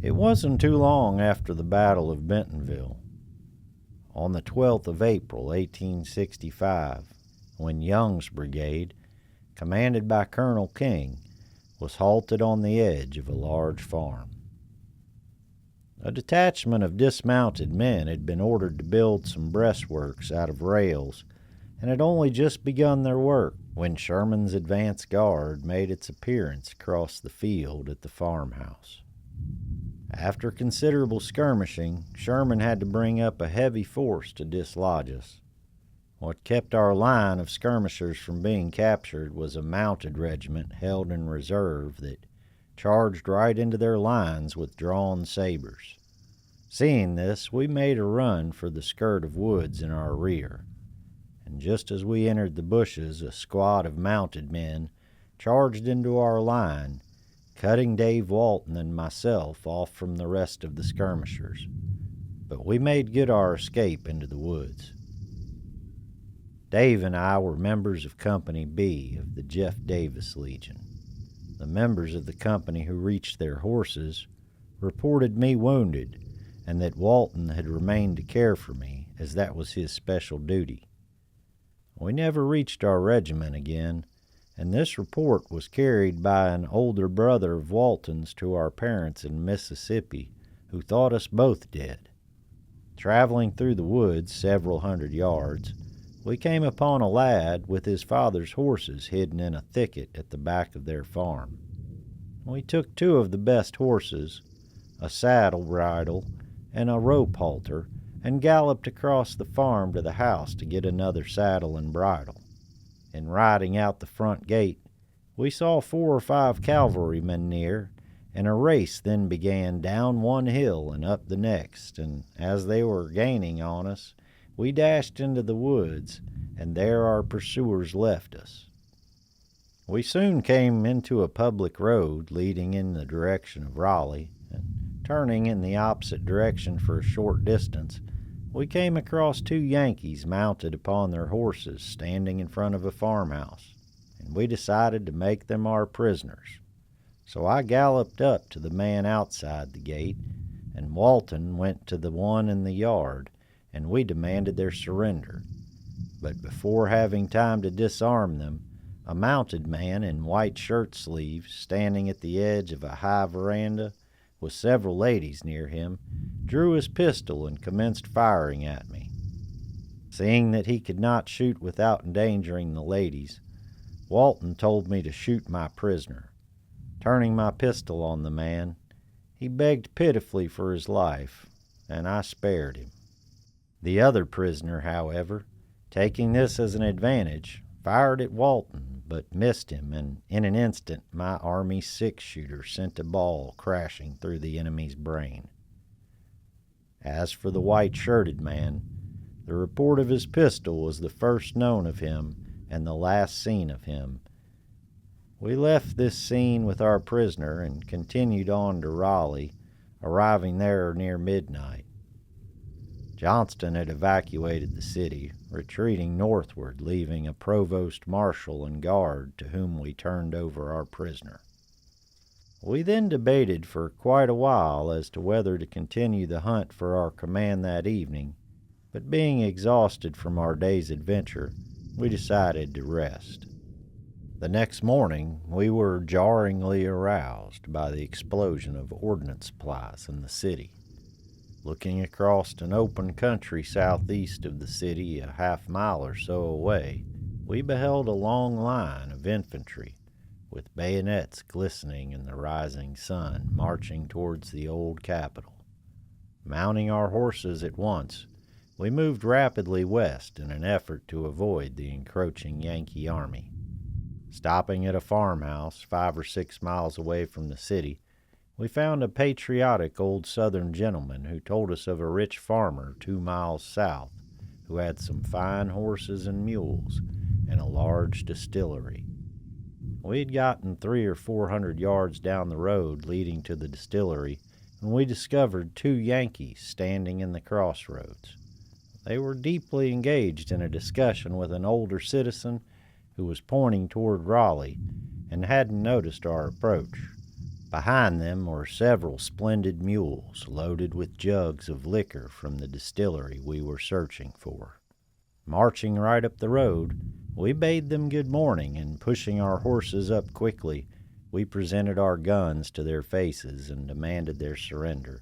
It wasn't too long after the Battle of Bentonville, on the 12th of April, 1865, when Young's brigade, commanded by Colonel King, was halted on the edge of a large farm. A detachment of dismounted men had been ordered to build some breastworks out of rails and had only just begun their work when Sherman's advance guard made its appearance across the field at the farmhouse. After considerable skirmishing, Sherman had to bring up a heavy force to dislodge us. What kept our line of skirmishers from being captured was a mounted regiment held in reserve that charged right into their lines with drawn sabers. Seeing this, we made a run for the skirt of woods in our rear, and just as we entered the bushes, a squad of mounted men charged into our line, cutting Dave Walton and myself off from the rest of the skirmishers, but we made good our escape into the woods. Dave and I were members of Company B of the Jeff Davis Legion. The members of the company who reached their horses reported me wounded, and that Walton had remained to care for me, as that was his special duty. We never reached our regiment again, and this report was carried by an older brother of Walton's to our parents in Mississippi, who thought us both dead. Traveling through the woods several hundred yards, we came upon a lad with his father's horses hidden in a thicket at the back of their farm. We took 2 of the best horses, a saddle bridle, and a rope halter, and galloped across the farm to the house to get another saddle and bridle. In riding out the front gate, we saw 4 or 5 cavalrymen near, and a race then began down one hill and up the next, and as they were gaining on us, we dashed into the woods, and there our pursuers left us. We soon came into a public road leading in the direction of Raleigh, and turning in the opposite direction for a short distance, we came across 2 Yankees mounted upon their horses standing in front of a farmhouse, and we decided to make them our prisoners. So I galloped up to the man outside the gate, and Walton went to the one in the yard, and we demanded their surrender. But before having time to disarm them, a mounted man in white shirt sleeves, standing at the edge of a high veranda with several ladies near him, drew his pistol and commenced firing at me. Seeing that he could not shoot without endangering the ladies, Walton told me to shoot my prisoner. Turning my pistol on the man, he begged pitifully for his life, and I spared him. The other prisoner, however, taking this as an advantage, fired at Walton, but missed him, and in an instant my Army 6-shooter sent a ball crashing through the enemy's brain. As for the white-shirted man, the report of his pistol was the first known of him and the last seen of him. We left this scene with our prisoner and continued on to Raleigh, arriving there near midnight. Johnston had evacuated the city, retreating northward, leaving a provost marshal and guard to whom we turned over our prisoner. We then debated for quite a while as to whether to continue the hunt for our command that evening, but being exhausted from our day's adventure, we decided to rest. The next morning, we were jarringly aroused by the explosion of ordnance supplies in the city. Looking across an open country southeast of the city, a half-mile or so away, we beheld a long line of infantry, with bayonets glistening in the rising sun, marching towards the old capital. Mounting our horses at once, we moved rapidly west in an effort to avoid the encroaching Yankee army. Stopping at a farmhouse 5 or 6 miles away from the city, we found a patriotic old Southern gentleman who told us of a rich farmer 2 miles south who had some fine horses and mules and a large distillery. We had gotten 300 or 400 yards down the road leading to the distillery when we discovered 2 Yankees standing in the crossroads. They were deeply engaged in a discussion with an older citizen who was pointing toward Raleigh and hadn't noticed our approach. Behind them were several splendid mules loaded with jugs of liquor from the distillery we were searching for. Marching right up the road, we bade them good morning, and pushing our horses up quickly, we presented our guns to their faces and demanded their surrender.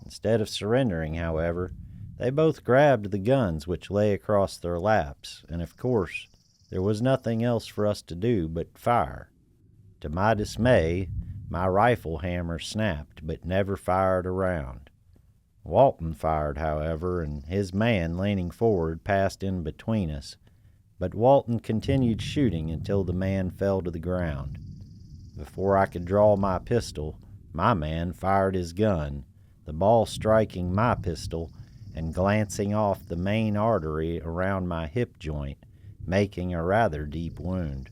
Instead of surrendering, however, they both grabbed the guns which lay across their laps, and of course there was nothing else for us to do but fire. To my dismay, my rifle hammer snapped but never fired a round. Walton fired, however, and his man, leaning forward, passed in between us, but Walton continued shooting until the man fell to the ground. Before I could draw my pistol, my man fired his gun, the ball striking my pistol and glancing off the main artery around my hip joint, making a rather deep wound.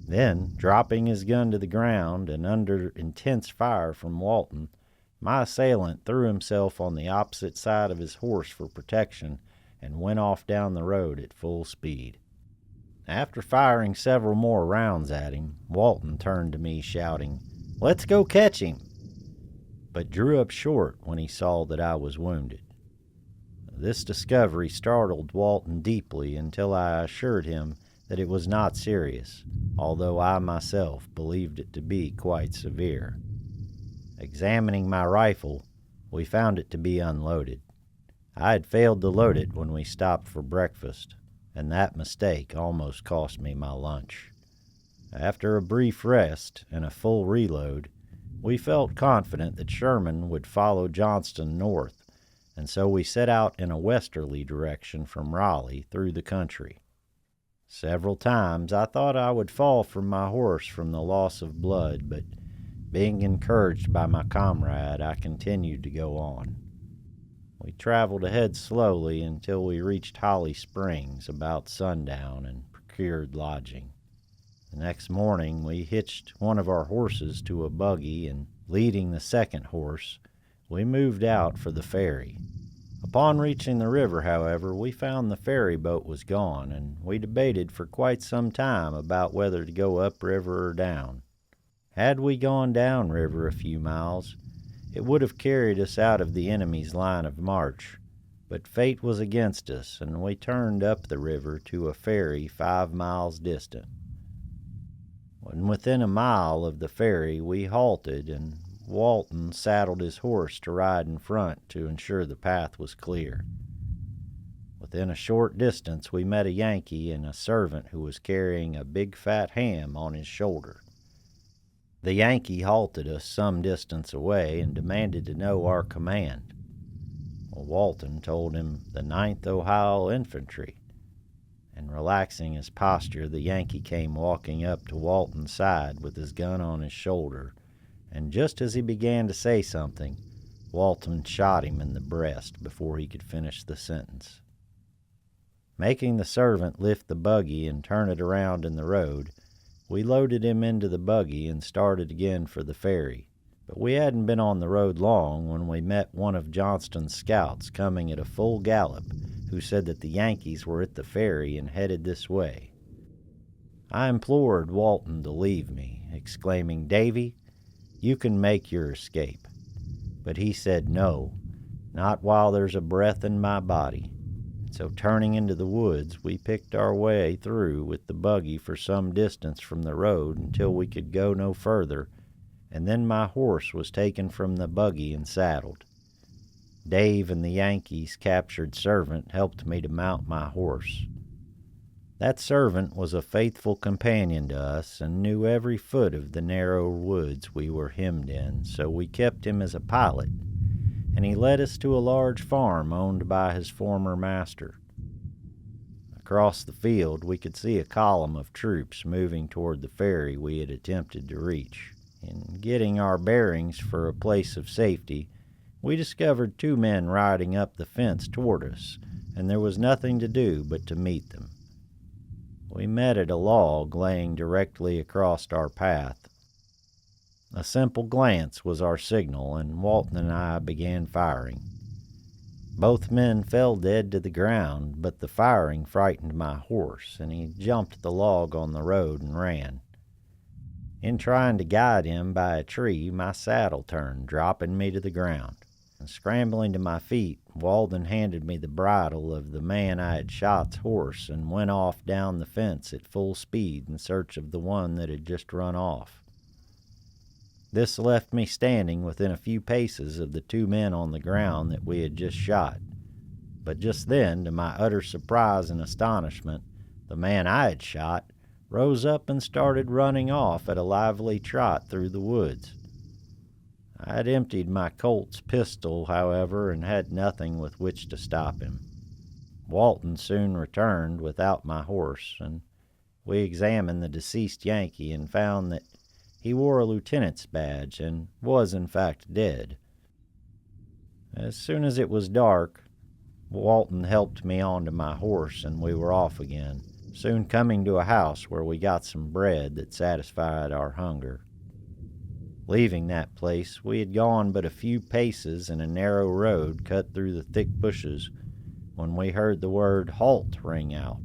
Then, dropping his gun to the ground and under intense fire from Walton, my assailant threw himself on the opposite side of his horse for protection and went off down the road at full speed. After firing several more rounds at him, Walton turned to me shouting, "Let's go catch him," but drew up short when he saw that I was wounded. This discovery startled Walton deeply until I assured him that it was not serious, although I myself believed it to be quite severe. Examining my rifle, we found it to be unloaded. I had failed to load it when we stopped for breakfast, and that mistake almost cost me my lunch. After a brief rest and a full reload, we felt confident that Sherman would follow Johnston north, and so we set out in a westerly direction from Raleigh through the country. Several times I thought I would fall from my horse from the loss of blood, but being encouraged by my comrade, I continued to go on. We traveled ahead slowly until we reached Holly Springs about sundown and procured lodging. The next morning we hitched one of our horses to a buggy, and leading the second horse, we moved out for the ferry. Upon reaching the river, however, we found the ferry boat was gone, and we debated for quite some time about whether to go upriver or down. Had we gone downriver a few miles, it would have carried us out of the enemy's line of march, but fate was against us, and we turned up the river to a ferry 5 miles distant. When within a mile of the ferry, we halted, and Walton saddled his horse to ride in front to ensure the path was clear. Within a short distance, we met a Yankee and a servant who was carrying a big fat ham on his shoulder. The Yankee halted us some distance away and demanded to know our command. Walton told him the 9th Ohio Infantry, and relaxing his posture, the Yankee came walking up to Walton's side with his gun on his shoulder, and just as he began to say something, Walton shot him in the breast before he could finish the sentence. Making the servant lift the buggy and turn it around in the road, we loaded him into the buggy and started again for the ferry. But we hadn't been on the road long when we met one of Johnston's scouts coming at a full gallop, who said that the Yankees were at the ferry and headed this way. I implored Walton to leave me, exclaiming, "Davy, you can make your escape." But he said no, not while there's a breath in my body. So turning into the woods, we picked our way through with the buggy for some distance from the road until we could go no further, and then my horse was taken from the buggy and saddled. Dave and the Yankee's captured servant helped me to mount my horse. That servant was a faithful companion to us and knew every foot of the narrow woods we were hemmed in, so we kept him as a pilot, and he led us to a large farm owned by his former master. Across the field we could see a column of troops moving toward the ferry we had attempted to reach. In getting our bearings for a place of safety, we discovered 2 men riding up the fence toward us, and there was nothing to do but to meet them. We met at a log laying directly across our path. A simple glance was our signal, and Walton and I began firing. Both men fell dead to the ground, but the firing frightened my horse, and he jumped the log on the road and ran. In trying to guide him by a tree, my saddle turned, dropping me to the ground. And scrambling to my feet, Walden handed me the bridle of the man I had shot's horse and went off down the fence at full speed in search of the one that had just run off. This left me standing within a few paces of the two men on the ground that we had just shot. But just then, to my utter surprise and astonishment, the man I had shot rose up and started running off at a lively trot through the woods. I had emptied my Colt's pistol, however, and had nothing with which to stop him. Walton soon returned without my horse, and we examined the deceased Yankee and found that he wore a lieutenant's badge and was in fact dead. As soon as it was dark, Walton helped me onto my horse and we were off again, soon coming to a house where we got some bread that satisfied our hunger. Leaving that place, we had gone but a few paces in a narrow road cut through the thick bushes when we heard the word "halt" ring out.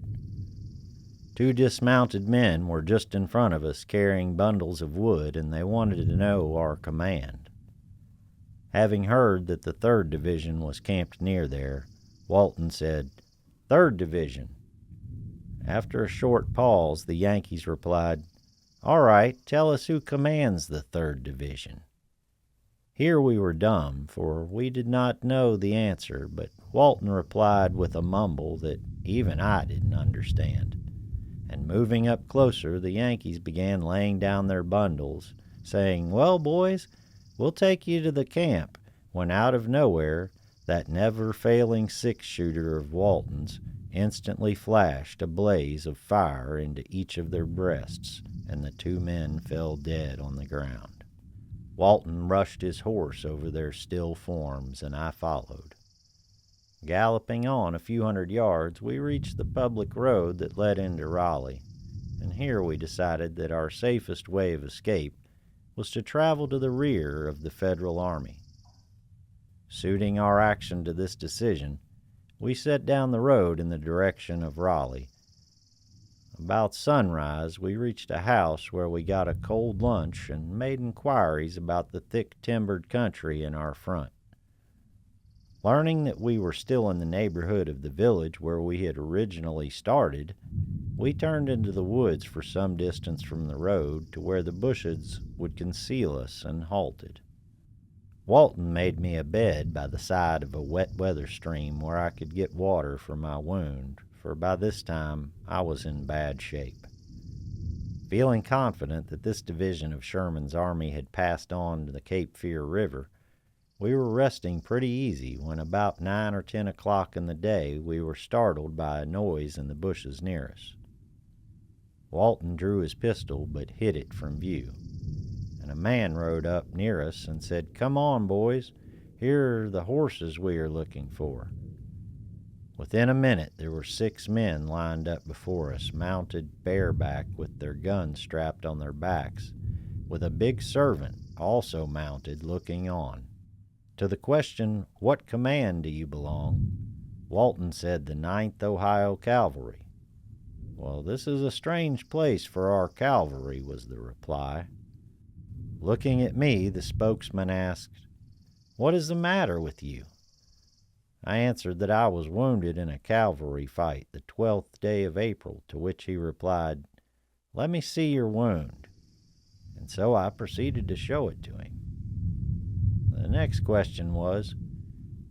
Two dismounted men were just in front of us carrying bundles of wood, and they wanted to know our command. Having heard that the 3rd Division was camped near there, Walton said, "3rd Division." After a short pause, the Yankees replied, "All right, tell us who commands the 3rd Division." Here we were dumb, for we did not know the answer, but Walton replied with a mumble that even I didn't understand. And moving up closer, the Yankees began laying down their bundles, saying, "Well, boys, we'll take you to the camp," when out of nowhere, that never-failing six-shooter of Walton's instantly flashed a blaze of fire into each of their breasts, and the two men fell dead on the ground. Walton rushed his horse over their still forms, and I followed. Galloping on a few hundred yards, we reached the public road that led into Raleigh, and here we decided that our safest way of escape was to travel to the rear of the Federal Army. Suiting our action to this decision, we set down the road in the direction of Raleigh. About sunrise, we reached a house where we got a cold lunch and made inquiries about the thick-timbered country in our front. Learning that we were still in the neighborhood of the village where we had originally started, we turned into the woods for some distance from the road to where the bushes would conceal us and halted. Walton made me a bed by the side of a wet weather stream where I could get water for my wound, for by this time I was in bad shape. Feeling confident that this division of Sherman's army had passed on to the Cape Fear River, we were resting pretty easy when about 9 or 10 o'clock in the day we were startled by a noise in the bushes near us. Walton drew his pistol but hid it from view, and a man rode up near us and said, "Come on, boys, here are the horses we are looking for." Within a minute there were 6 men lined up before us, mounted bareback with their guns strapped on their backs, with a big servant also mounted looking on. To the question, "What command do you belong?" Walton said, "The 9th Ohio Cavalry." "Well, this is a strange place for our cavalry," was the reply. Looking at me, the spokesman asked, "What is the matter with you?" I answered that I was wounded in a cavalry fight the 12th day of April, to which he replied, "Let me see your wound." And so I proceeded to show it to him. The next question was,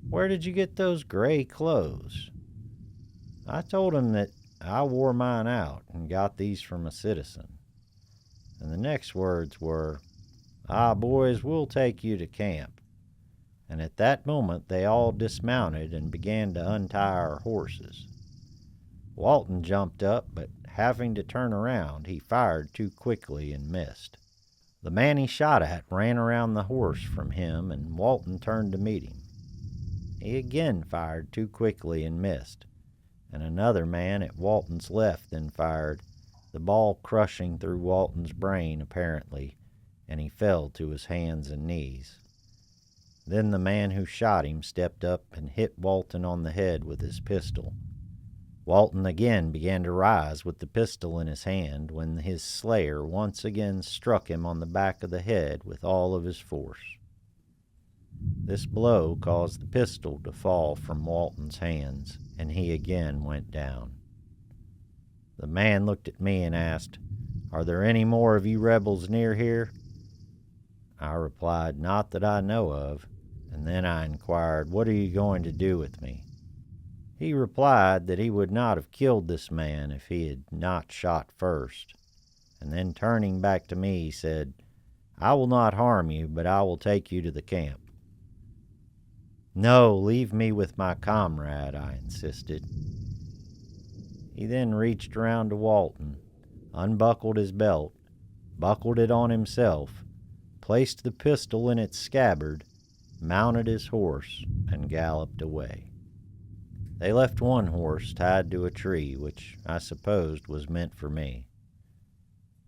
"Where did you get those gray clothes?" I told him that I wore mine out and got these from a citizen. And the next words were, "Ah, boys, we'll take you to camp." And at that moment they all dismounted and began to untie our horses. Walton jumped up, but having to turn around, he fired too quickly and missed. The man he shot at ran around the horse from him, and Walton turned to meet him. He again fired too quickly and missed, and another man at Walton's left then fired, the ball crushing through Walton's brain apparently, and he fell to his hands and knees. Then the man who shot him stepped up and hit Walton on the head with his pistol. Walton again began to rise with the pistol in his hand when his slayer once again struck him on the back of the head with all of his force. This blow caused the pistol to fall from Walton's hands, and he again went down. The man looked at me and asked, "Are there any more of you rebels near here?" I replied, "Not that I know of," and then I inquired, "What are you going to do with me?" He replied that he would not have killed this man if he had not shot first, and then turning back to me, he said, "I will not harm you, but I will take you to the camp." "No, leave me with my comrade," I insisted. He then reached around to Walton, unbuckled his belt, buckled it on himself, placed the pistol in its scabbard, mounted his horse, and galloped away. They left one horse tied to a tree, which I supposed was meant for me.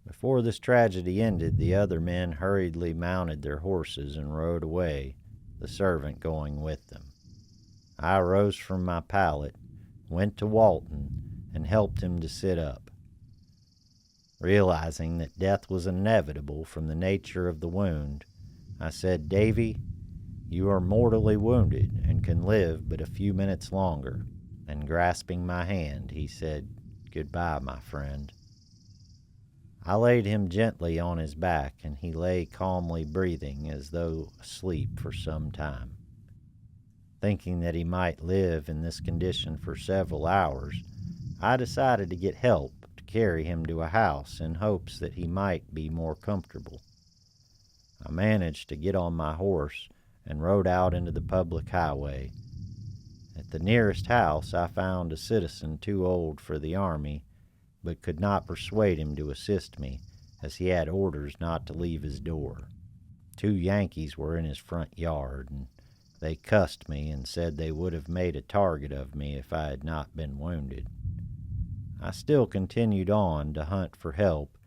Before this tragedy ended, the other men hurriedly mounted their horses and rode away, the servant going with them. I rose from my pallet, went to Walton, and helped him to sit up. Realizing that death was inevitable from the nature of the wound, I said, "Davy, you are mortally wounded and can live but a few minutes longer," and grasping my hand, he said, "Goodbye, my friend." I laid him gently on his back, and he lay calmly breathing as though asleep for some time. Thinking that he might live in this condition for several hours, I decided to get help to carry him to a house in hopes that he might be more comfortable. I managed to get on my horse and rode out into the public highway. At the nearest house I found a citizen too old for the army, but could not persuade him to assist me, as he had orders not to leave his door. 2 Yankees were in his front yard, and they cussed me and said they would have made a target of me if I had not been wounded. I still continued on to hunt for help,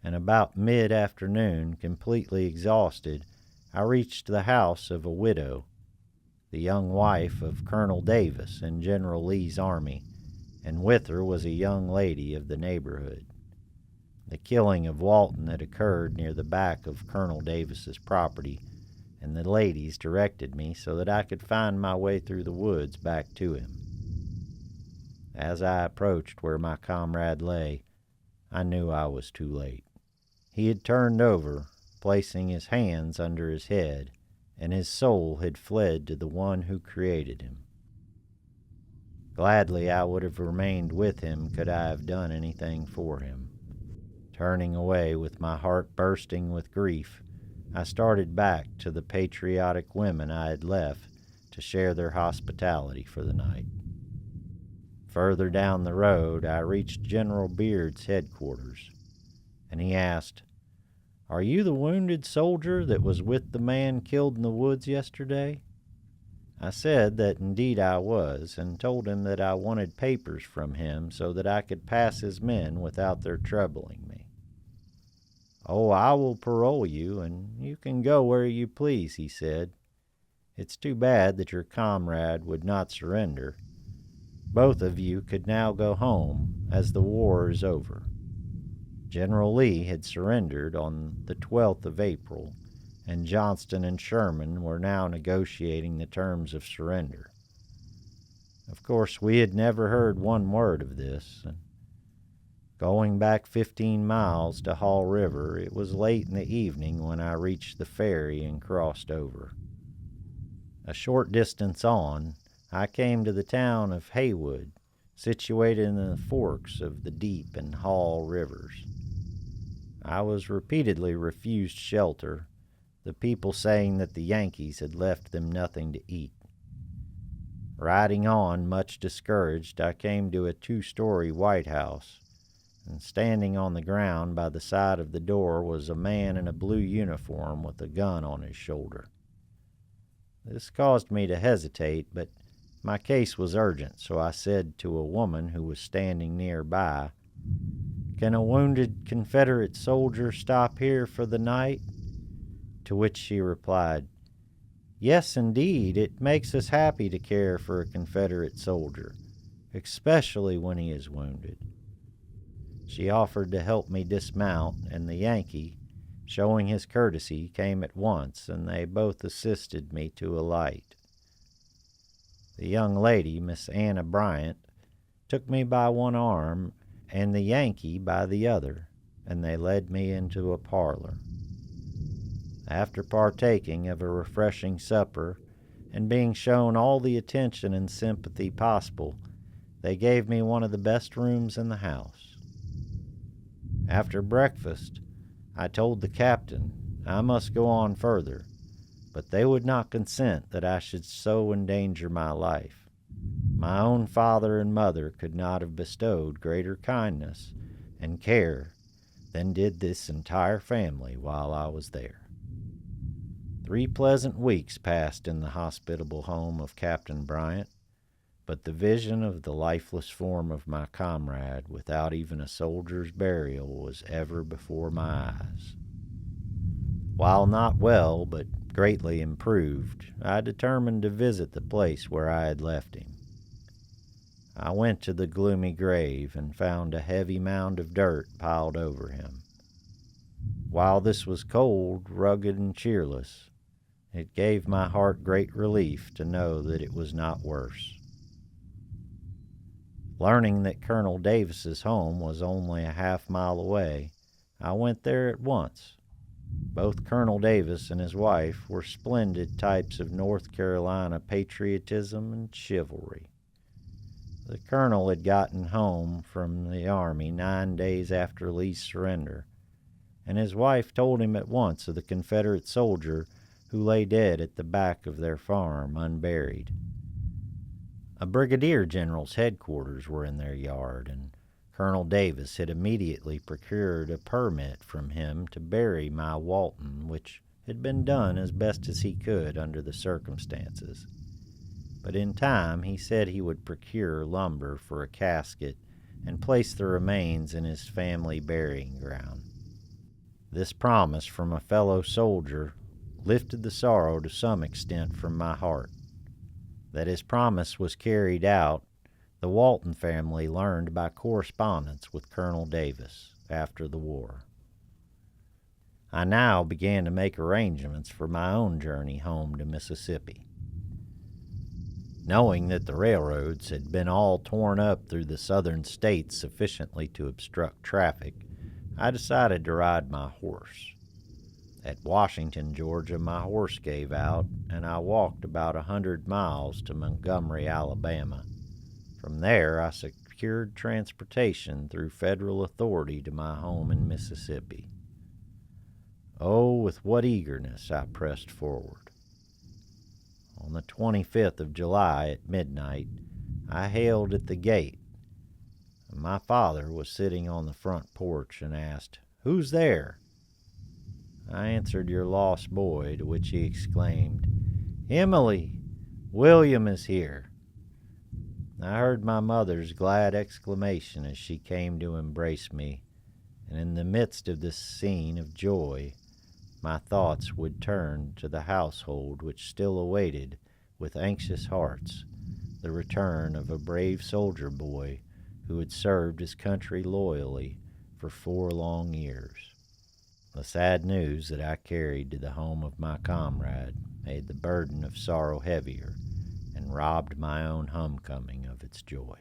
and about mid-afternoon, completely exhausted, I reached the house of a widow, the young wife of Colonel Davis in General Lee's army, and with her was a young lady of the neighborhood. The killing of Walton had occurred near the back of Colonel Davis's property, and the ladies directed me so that I could find my way through the woods back to him. As I approached where my comrade lay, I knew I was too late. He had turned over, placing his hands under his head, and his soul had fled to the one who created him. Gladly I would have remained with him could I have done anything for him. Turning away with my heart bursting with grief, I started back to the patriotic women I had left to share their hospitality for the night. Further down the road, I reached General Beard's headquarters, and he asked, "Are you the wounded soldier that was with the man killed in the woods yesterday?" I said that indeed I was, and told him that I wanted papers from him so that I could pass his men without their troubling me. "Oh, I will parole you, and you can go where you please," he said. "It's too bad that your comrade would not surrender. Both of you could now go home, as the war is over." General Lee had surrendered on the 12th of April, and Johnston and Sherman were now negotiating the terms of surrender. Of course, we had never heard one word of this, and going back 15 miles to Hall River, it was late in the evening when I reached the ferry and crossed over. A short distance on, I came to the town of Haywood, situated in the forks of the Deep and Hall rivers. I was repeatedly refused shelter, the people saying that the Yankees had left them nothing to eat. Riding on, much discouraged, I came to a 2-story White House, and standing on the ground by the side of the door was a man in a blue uniform with a gun on his shoulder. This caused me to hesitate, but my case was urgent, so I said to a woman who was standing nearby, "Can a wounded Confederate soldier stop here for the night?" To which she replied, "Yes, indeed, it makes us happy to care for a Confederate soldier. especially when he is wounded. She offered to help me dismount, and the Yankee, showing his courtesy, came at once, and they both assisted me to alight. The young lady, Miss Anna Bryant, took me by one arm and the Yankee by the other, and they led me into a parlor. After partaking of a refreshing supper and being shown all the attention and sympathy possible, they gave me one of the best rooms in the house. After breakfast, I told the captain I must go on further, but they would not consent that I should so endanger my life. My own father and mother could not have bestowed greater kindness and care than did this entire family while I was there. 3 pleasant weeks passed in the hospitable home of Captain Bryant, but the vision of the lifeless form of my comrade without even a soldier's burial was ever before my eyes. While not well, but greatly improved, I determined to visit the place where I had left him. I went to the gloomy grave and found a heavy mound of dirt piled over him. While this was cold, rugged, and cheerless, it gave my heart great relief to know that it was not worse. Learning that Colonel Davis's home was only a half-mile away, I went there at once. Both Colonel Davis and his wife were splendid types of North Carolina patriotism and chivalry. The colonel had gotten home from the army 9 days after Lee's surrender, and his wife told him at once of the Confederate soldier who lay dead at the back of their farm, unburied. A brigadier general's headquarters were in their yard, and Colonel Davis had immediately procured a permit from him to bury my Walton, which had been done as best as he could under the circumstances. But in time he said he would procure lumber for a casket and place the remains in his family burying ground. This promise from a fellow soldier lifted the sorrow to some extent from my heart. That his promise was carried out, the Walton family learned by correspondence with Colonel Davis after the war. I now began to make arrangements for my own journey home to Mississippi. Knowing that the railroads had been all torn up through the southern states sufficiently to obstruct traffic, I decided to ride my horse. At Washington, Georgia, my horse gave out, and I walked about 100 miles to Montgomery, Alabama. From there, I secured transportation through federal authority to my home in Mississippi. Oh, with what eagerness I pressed forward. On the 25th of July at midnight, I hailed at the gate. My father was sitting on the front porch and asked, "Who's there?" I answered, "Your lost boy," to which he exclaimed, "Emily, William is here." I heard my mother's glad exclamation as she came to embrace me, and in the midst of this scene of joy, my thoughts would turn to the household which still awaited, with anxious hearts, the return of a brave soldier boy who had served his country loyally for 4 long years. The sad news that I carried to the home of my comrade made the burden of sorrow heavier and robbed my own homecoming of its joy.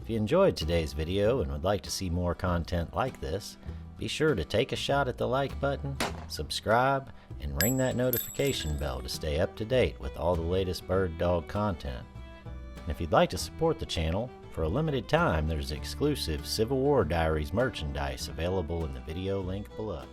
If you enjoyed today's video and would like to see more content like this, be sure to take a shot at the like button, subscribe, and ring that notification bell to stay up to date with all the latest BirdDogg content. And if you'd like to support the channel, for a limited time there's exclusive Civil War Diaries merchandise available in the video link below.